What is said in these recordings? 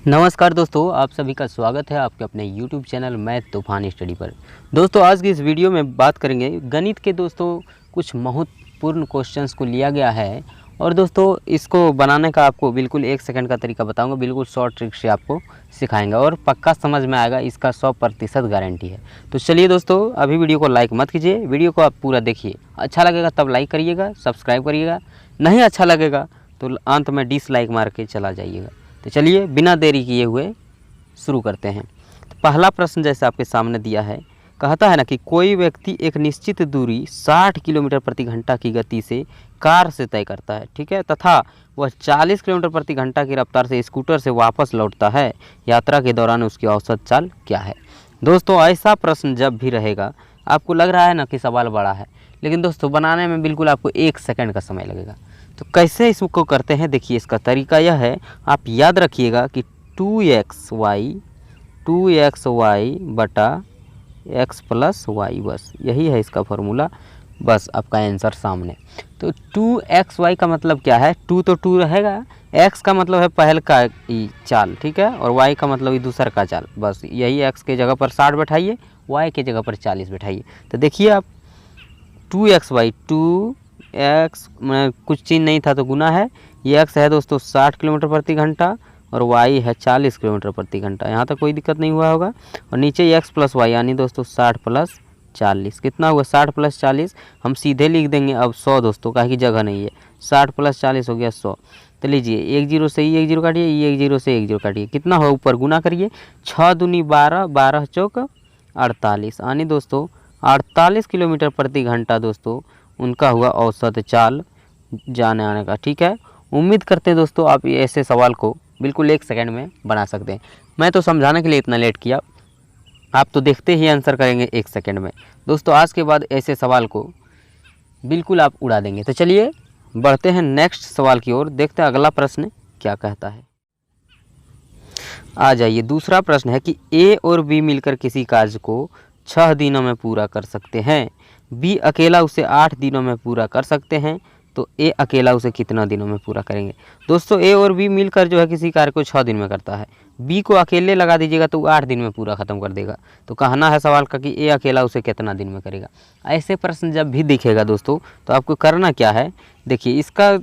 नमस्कार दोस्तों, आप सभी का स्वागत है आपके अपने YouTube चैनल मैथ तूफान स्टडी पर। दोस्तों आज की इस वीडियो में बात करेंगे गणित के दोस्तों कुछ महत्वपूर्ण क्वेश्चंस को लिया गया है और दोस्तों इसको बनाने का आपको बिल्कुल 1 सेकंड का तरीका बताऊंगा। बिल्कुल शॉर्ट ट्रिक से आपको सिखाएंगे और पक्का समझ में आएगा, इसका 100% गारंटी है। तो चलिए दोस्तों, अभी वीडियो को लाइक मत कीजिए, वीडियो को आप पूरा देखिए। अच्छा लगेगा तब लाइक करिएगा, सब्सक्राइब करिएगा, नहीं अच्छा लगेगा तो अंत में डिसलाइक मार के चला जाइएगा। तो चलिए बिना देरी किए हुए शुरू करते हैं। तो पहला प्रश्न जैसे आपके सामने दिया है, कहता है ना कि कोई व्यक्ति एक निश्चित दूरी 60 किलोमीटर प्रति घंटा की गति से कार से तय करता है, ठीक है, तथा वह 40 किलोमीटर प्रति घंटा की रफ्तार से स्कूटर से वापस लौटता है। यात्रा के दौरान उसकी औसत चाल क्या है। दोस्तों ऐसा प्रश्न जब भी रहेगा, आपको लग रहा है ना कि सवाल बड़ा है, लेकिन दोस्तों बनाने में बिल्कुल आपको 1 सेकंड का समय लगेगा। तो कैसे इसको करते हैं, देखिए इसका तरीका यह है, आप याद रखिएगा कि 2xy बटा x प्लस वाई, बस यही है इसका फॉर्मूला। बस आपका आंसर सामने। तो 2xy का मतलब क्या है, 2 तो 2 रहेगा, x का मतलब है पहल का चाल, ठीक है, और y का मतलब दूसर का चाल। बस यही x के जगह पर 60 बैठाइए, y के जगह पर 40 बैठाइए। तो देखिए आप 2xy 2x में कुछ चिन्ह नहीं था तो गुना है, ये x है दोस्तों 60 किलोमीटर प्रति घंटा और y है 40 किलोमीटर प्रति घंटा। यहाँ तक कोई दिक्कत नहीं हुआ होगा। और नीचे x प्लस वाई यानी दोस्तों 60 प्लस 40 कितना हुआ, 60 प्लस 40 हम सीधे लिख देंगे अब 100 दोस्तों, काहे की जगह नहीं है। 60 प्लस 40 हो गया 100। तो लीजिए 1 जीरो से ही 1 जीरो काटिए, ये 1 जीरो से 1 जीरो काटिए, कितना हो ऊपर गुना करिए, 6 दूनी 12, 12 चौक 48 यानी दोस्तों 48 किलोमीटर प्रति घंटा दोस्तों उनका हुआ औसत चाल जाने आने का, ठीक है। उम्मीद करते हैं दोस्तों आप ऐसे सवाल को बिल्कुल 1 सेकंड में बना सकते हैं। मैं तो समझाने के लिए इतना लेट किया, आप तो देखते ही आंसर करेंगे 1 सेकंड में। दोस्तों आज के बाद ऐसे सवाल को बिल्कुल आप उड़ा देंगे। तो चलिए बढ़ते हैं नेक्स्ट सवाल की ओर, देखते हैं अगला प्रश्न क्या कहता है। आ जाइए, दूसरा प्रश्न है कि ए और बी मिलकर किसी कार्य को 6 दिनों में पूरा कर सकते हैं, बी अकेला उसे 8 दिनों में पूरा कर सकते हैं, तो ए अकेला उसे कितना दिनों में पूरा करेंगे। दोस्तों ए और बी मिलकर जो है किसी कार्य को 6 दिन में करता है, बी को अकेले लगा दीजिएगा तो वो 8 दिन में पूरा ख़त्म कर देगा। तो कहना है सवाल का कि ए अकेला उसे कितना दिन में करेगा। ऐसे प्रश्न जब भी दिखेगा दोस्तों तो आपको करना क्या है, देखिए इसका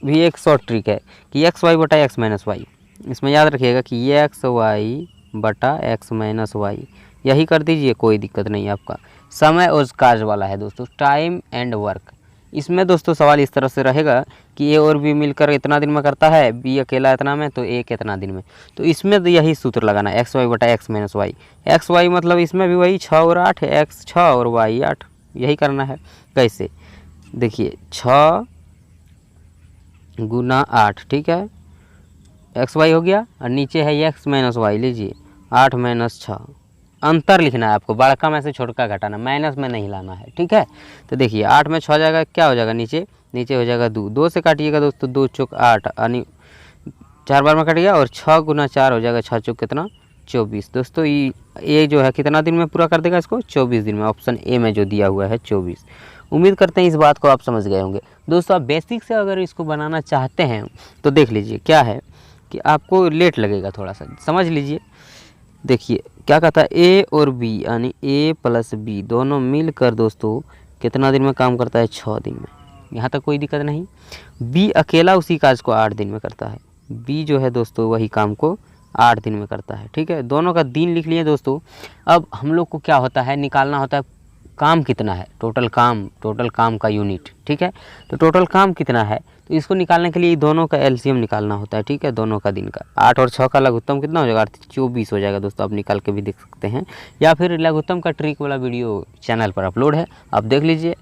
भी एक शॉर्ट ट्रिक है कि एक्स वाई बटा एक्स माइनस वाई। इसमें याद रखिएगा कि ये एक्स वाई बटा एक्स माइनस वाई, यही कर दीजिए, कोई दिक्कत नहीं है। आपका समय और कार्य वाला है दोस्तों, टाइम एंड वर्क। इसमें दोस्तों सवाल इस तरह से रहेगा कि ए और बी मिलकर इतना दिन में करता है, बी अकेला इतना में, तो ए कितना दिन में। तो इसमें तो यही सूत्र लगाना है, एक्स वाई बटा x minus y. X y मतलब इसमें भी वही 6 और 8 है, एक्स 6 और वाई 8, यही करना है। कैसे, देखिए 6 गुना 8, ठीक है, एक्स वाई हो गया, और नीचे है एक्स माइनस वाई, लीजिए 8 माइनस 6। अंतर लिखना है आपको, बड़का में से छोटका घटाना, माइनस में नहीं लाना है, ठीक है। तो देखिए 8 में 6 जाएगा, क्या हो जाएगा, नीचे हो जाएगा 2, 2 से काटिएगा दोस्तों, 2 चौक 8 यानी 4 बार में कट गया, और 6 गुना 4 हो जाएगा, 6 चौक कितना 24। दोस्तों ये जो है कितना दिन में पूरा कर देगा इसको, 24 दिन में। ऑप्शन ए में जो दिया हुआ है 24। उम्मीद करते हैं इस बात को आप समझ गए होंगे। दोस्तों आप बेसिक से अगर इसको बनाना चाहते हैं तो देख लीजिए क्या है कि आपको लेट लगेगा थोड़ा सा, समझ लीजिए। देखिए क्या कहता है, ए और बी यानी ए प्लस बी दोनों मिलकर दोस्तों कितना दिन में काम करता है, 6 दिन में। यहाँ तक कोई दिक्कत नहीं। बी अकेला उसी काज को 8 दिन में करता है, बी जो है दोस्तों वही काम को 8 दिन में करता है, ठीक है। दोनों का दिन लिख लिए दोस्तों। अब हम लोग को क्या होता है, निकालना होता है काम कितना है, टोटल काम का यूनिट, ठीक है। तो टोटल काम कितना है, तो इसको निकालने के लिए दोनों का एलसीएम निकालना होता है, ठीक है, दोनों का दिन का। 8 और 6 का लघुत्तम कितना हो जाएगा, 24 हो जाएगा दोस्तों। आप निकाल के भी देख सकते हैं, या फिर लघुत्तम का ट्रिक वाला वीडियो चैनल पर अपलोड है, आप देख लीजिए।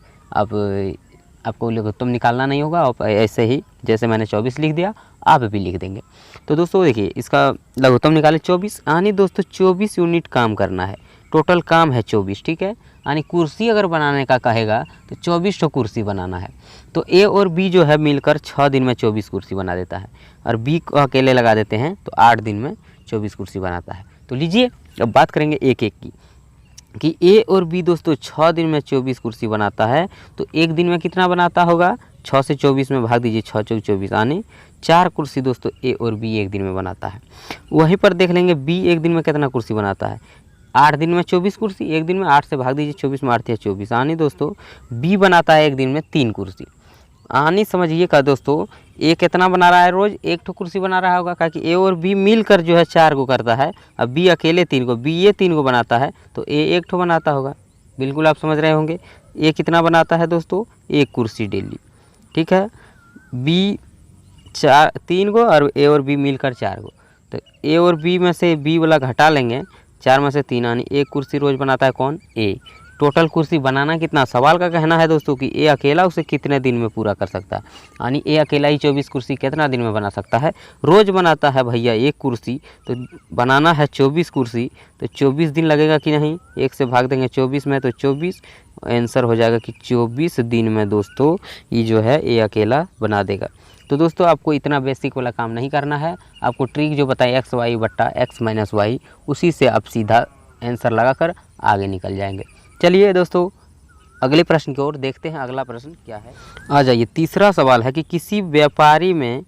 आपको लघुत्तम निकालना नहीं होगा, आप ऐसे ही जैसे मैंने 24 लिख दिया आप भी लिख देंगे। तो दोस्तों देखिए इसका लघुत्तम निकाले 24, यानी दोस्तों 24 यूनिट काम करना है, टोटल काम है 24, ठीक है। यानी कुर्सी अगर बनाने का कहेगा तो 24 तो कुर्सी बनाना है। तो ए और बी जो है मिलकर 6 दिन में 24 कुर्सी बना देता है, और बी को अकेले लगा देते हैं तो 8 दिन में 24 कुर्सी बनाता है। तो लीजिए अब बात करेंगे एक एक की, कि ए और बी दोस्तों 6 दिन में 24 कुर्सी बनाता है, तो एक दिन में कितना बनाता होगा, 6 से 24 में भाग दीजिए, 6 चौक 24 आने 4 कुर्सी दोस्तों ए और बी एक दिन में बनाता है। वहीं पर देख लेंगे बी एक दिन में कितना कुर्सी बनाता है, 8 दिन में 24 कुर्सी, एक दिन में 8 से भाग दीजिए, 24 में 8 या 24 आने दोस्तों बी बनाता है एक दिन में 3 कुर्सी। आनी समझिएगा दोस्तों, ए कितना बना रहा है रोज़, एक तो कुर्सी बना रहा होगा, क्योंकि ए और बी मिलकर जो है 4 को करता है। अब बी अकेले 3 को, बी ये 3 को बनाता है तो ए एक ठो बनाता होगा। बिल्कुल आप समझ रहे होंगे। ए कितना बनाता है दोस्तों, 1 कुर्सी डेली, ठीक है। बी 3 को और ए और बी मिलकर 4 को, तो ए और बी में से बी वाला घटा लेंगे, 4 में से 3 आनी 1 कुर्सी रोज़ बनाता है कौन, ए। टोटल कुर्सी बनाना कितना, सवाल का कहना है दोस्तों कि ए अकेला उसे कितने दिन में पूरा कर सकता है, यानी ए अकेला ही 24 कुर्सी कितना दिन में बना सकता है, रोज़ बनाता है भैया 1 कुर्सी, तो बनाना है 24 कुर्सी, तो 24 दिन लगेगा कि नहीं, 1 से भाग देंगे 24 में तो 24, आंसर हो जाएगा कि 24 दिन में दोस्तों ये जो है ए अकेला बना देगा। तो दोस्तों आपको इतना बेसिक वाला काम नहीं करना है, आपको ट्रिक जो बताए एक्स वाई बट्टा एक्स माइनस वाई, उसी से आप सीधा आंसर लगाकर आगे निकल जाएंगे। चलिए दोस्तों अगले प्रश्न की ओर देखते हैं। अगला प्रश्न क्या है, आ जाइए। तीसरा सवाल है कि किसी व्यापारी में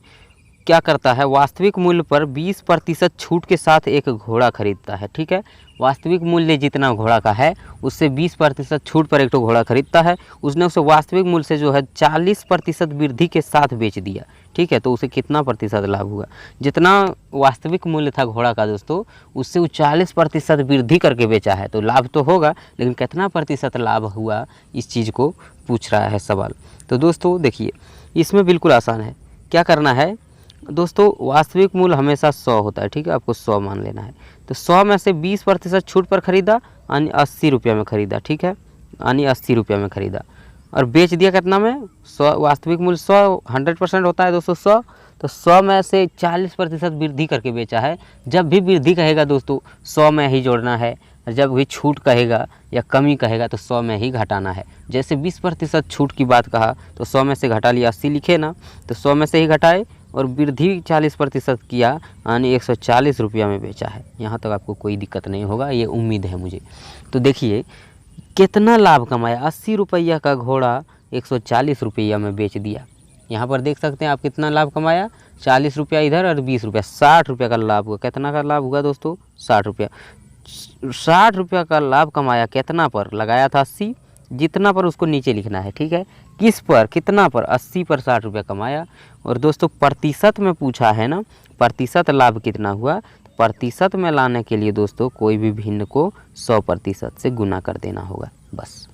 क्या करता है, वास्तविक मूल्य पर 20% छूट के साथ एक घोड़ा खरीदता है, ठीक है। वास्तविक मूल्य जितना घोड़ा का है उससे 20% छूट पर एक तो घोड़ा खरीदता है, उसने उसे वास्तविक मूल्य से जो है 40% वृद्धि के साथ बेच दिया, ठीक है। तो उसे कितना प्रतिशत लाभ हुआ, जितना वास्तविक मूल्य था घोड़ा का दोस्तों उससे वो 40% वृद्धि करके बेचा है, तो लाभ तो होगा, लेकिन कितना प्रतिशत लाभ हुआ इस चीज़ को पूछ रहा है सवाल। तो दोस्तों देखिए इसमें बिल्कुल आसान है, क्या करना है दोस्तों, वास्तविक मूल्य हमेशा 100 होता है, ठीक है, आपको 100 मान लेना है। तो 100 में से 20% छूट पर खरीदा यानी 80 रुपये में खरीदा, ठीक है, यानी 80 रुपये में खरीदा और बेच दिया कितना में, 100। वास्तविक मूल्य 100 100% होता है दोस्तों 100, तो 100 में से 40% वृद्धि करके बेचा है। जब भी वृद्धि कहेगा दोस्तों 100 में ही जोड़ना है, जब भी छूट कहेगा या कमी कहेगा तो 100 में ही घटाना है। जैसे 20% छूट की बात कहा तो 100 में से घटा लिया, 80 लिखे ना, तो 100 में से ही घटाए और वृद्धि 40% किया यानी 140 रुपया में बेचा है। यहाँ तक आपको कोई दिक्कत नहीं होगा, ये उम्मीद है मुझे। तो देखिए कितना लाभ कमाया, 80 रुपया का घोड़ा 140 रुपया में बेच दिया। यहाँ पर देख सकते हैं आप कितना लाभ कमाया, 40 रुपया इधर और 20 रुपया, 60 रुपया का लाभ हुआ। कितना का लाभ हुआ दोस्तों, 60 रुपया। 60 रुपया का लाभ कमाया, कितना पर लगाया था 80, जितना पर उसको नीचे लिखना है, ठीक है। किस पर, कितना पर, 80 पर 60 रुपया कमाया। और दोस्तों प्रतिशत में पूछा है ना, प्रतिशत लाभ कितना हुआ, प्रतिशत में लाने के लिए दोस्तों कोई भी भिन्न को 100% से गुना कर देना होगा, बस।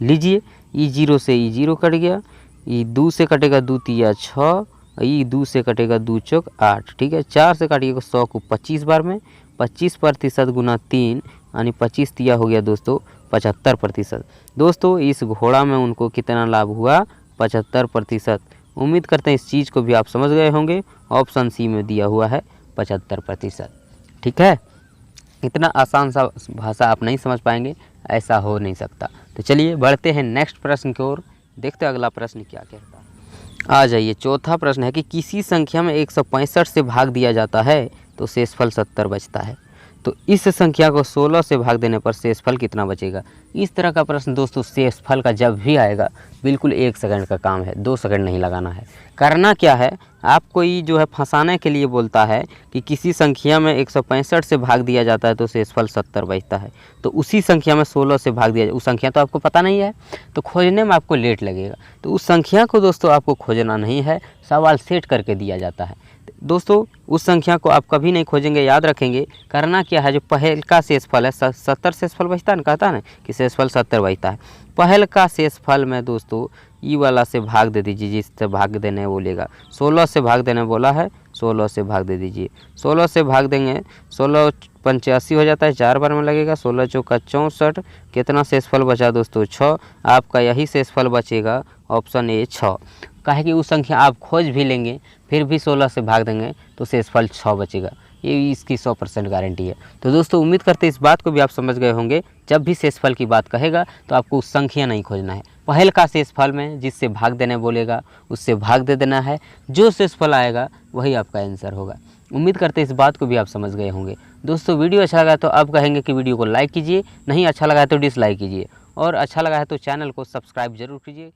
लीजिए ई 0 से ई 0 कट गया, ई 2 से कटेगा 2 तिया 6, ई 2 से कटेगा 2 चौक 8, ठीक है। 4 से काटिएगा 100 को 25 बार में, 25% गुना 3 यानी 25 तिया हो गया दोस्तों 75%। दोस्तों इस घोड़ा में उनको कितना लाभ हुआ, 75%। उम्मीद करते हैं इस चीज़ को भी आप समझ गए होंगे। ऑप्शन सी में दिया हुआ है 75%, ठीक है। इतना आसान सा भाषा आप नहीं समझ पाएंगे, ऐसा हो नहीं सकता। तो चलिए बढ़ते हैं नेक्स्ट प्रश्न की ओर, देखते हैं अगला प्रश्न क्या कहता है। आ जाइए, चौथा प्रश्न है कि किसी संख्या में 165 से भाग दिया जाता है तो शेषफल 70 बचता है, तो इस संख्या को 16 से भाग देने पर शेषफल कितना बचेगा। इस तरह का प्रश्न दोस्तों शेषफल का जब भी आएगा बिल्कुल 1 सेकंड का काम है, 2 सेकंड नहीं लगाना है। करना क्या है, आपको ये जो है फंसाने के लिए बोलता है कि किसी संख्या में 165 से भाग दिया जाता है तो शेषफल 70 बचता है, तो उसी संख्या में 16 से भाग दिया, उस संख्या तो आपको पता नहीं है तो खोजने में आपको लेट लगेगा। तो उस संख्या को दोस्तों आपको खोजना नहीं है, सवाल सेट करके दिया जाता है। दोस्तों उस संख्या को आप कभी नहीं खोजेंगे, याद रखेंगे। करना क्या है, जो पहल का शेषफल है 70 शेषफल बचता है ना, कहता है ना कि शेषफल 70 बचता है। पहल का शेषफल में दोस्तों ई वाला से भाग दे दीजिए, जिससे भाग देने बोलेगा 16 से भाग देने बोला है, 16 से भाग दे दीजिए। 16 से भाग देंगे, 16 85 हो जाता है, 4 बार में लगेगा, 16 चौका 64। कितना शेषफल बचा दोस्तों, 6। आपका यही शेषफल बचेगा, ऑप्शन ए 6। काहे कि उस संख्या आप खोज भी लेंगे फिर भी 16 से भाग देंगे तो शेषफल 6 बचेगा, ये इसकी 100% गारंटी है। तो दोस्तों उम्मीद करते हैं इस बात को भी आप समझ गए होंगे। जब भी शेषफल की बात कहेगा तो आपको उस संख्या नहीं खोजना है, पहल का शेषफल में जिससे भाग देने बोलेगा उससे भाग दे देना है, जो शेषफल आएगा वही आपका आंसर होगा। उम्मीद करते हैं इस बात को भी आप समझ गए होंगे। दोस्तों वीडियो अच्छा लगा तो आप कहेंगे कि वीडियो को लाइक कीजिए, नहीं अच्छा लगा है तो डिसलाइक कीजिए, और अच्छा लगा है तो चैनल को सब्सक्राइब जरूर कीजिए।